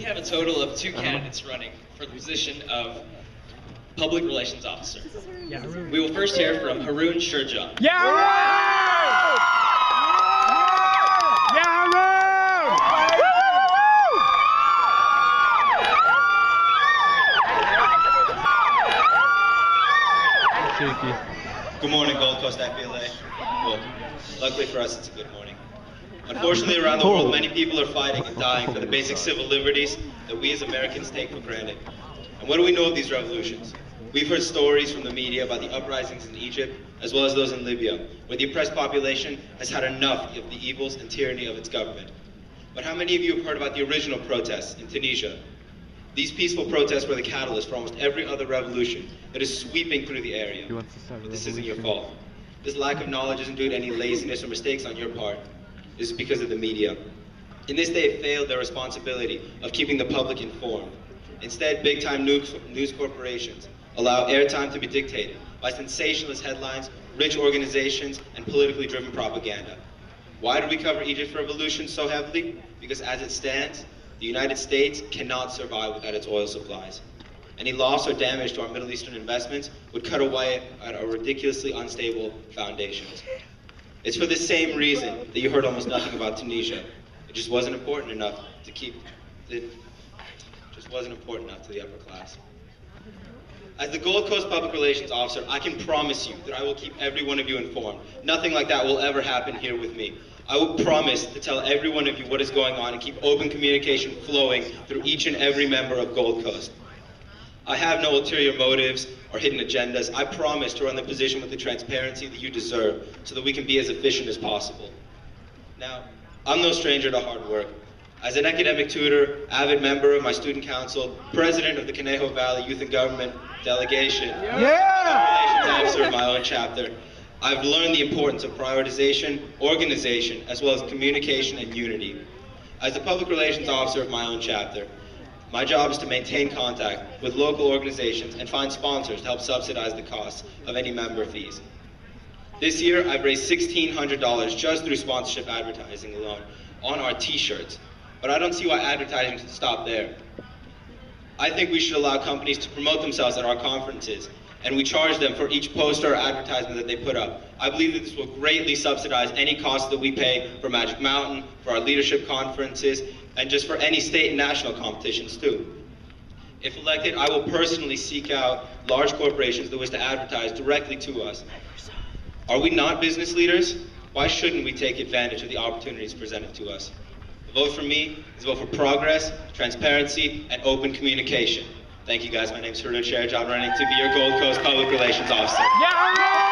We have a total of 2 candidates running for the position of Public Relations Officer. Yeah, Haroon. We will first hear from Haroon Shurjan. Yeah, Haroon! Yeah, Haroon! Good morning, Gold Coast FBLA. Well, luckily for us, it's a good morning. Unfortunately, around the world, many people are fighting and dying for the basic civil liberties that we as Americans take for granted. And what do we know of these revolutions? We've heard stories from the media about the uprisings in Egypt, as well as those in Libya, where the oppressed population has had enough of the evils and tyranny of its government. But how many of you have heard about the original protests in Tunisia? These peaceful protests were the catalyst for almost every other revolution that is sweeping through the area. But this isn't your fault. This lack of knowledge isn't due to any laziness or mistakes on your part. This is because of the media. In this, they have failed their responsibility of keeping the public informed. Instead, big-time news corporations allow airtime to be dictated by sensationalist headlines, rich organizations, and politically driven propaganda. Why do we cover Egypt's revolution so heavily? Because as it stands, the United States cannot survive without its oil supplies. Any loss or damage to our Middle Eastern investments would cut away at our ridiculously unstable foundations. It's for the same reason that you heard almost nothing about Tunisia. It just wasn't important enough to the upper class. As the Gold Coast Public Relations Officer, I can promise you that I will keep every one of you informed. Nothing like that will ever happen here with me. I will promise to tell every one of you what is going on and keep open communication flowing through each and every member of Gold Coast. I have no ulterior motives or hidden agendas. I promise to run the position with the transparency that you deserve so that we can be as efficient as possible. Now, I'm no stranger to hard work. As an academic tutor, avid member of my student council, president of the Conejo Valley Youth and Government Delegation, Relations Officer of my own chapter, I've learned the importance of prioritization, organization, as well as communication and unity. As the Public Relations Officer of my own chapter, my job is to maintain contact with local organizations and find sponsors to help subsidize the costs of any member fees. This year, I've raised $1,600 just through sponsorship advertising alone on our t-shirts. But I don't see why advertising should stop there. I think we should allow companies to promote themselves at our conferences, and we charge them for each poster or advertisement that they put up. I believe that this will greatly subsidize any costs that we pay for Magic Mountain, for our leadership conferences, and just for any state and national competitions too. If elected, I will personally seek out large corporations that wish to advertise directly to us. Are we not business leaders? Why shouldn't we take advantage of the opportunities presented to us? A vote for me is a vote for progress, transparency, and open communication. Thank you guys. My name is Haroon Shurjan. I'm running to be your Gold Coast Public Relations Officer. Yeah,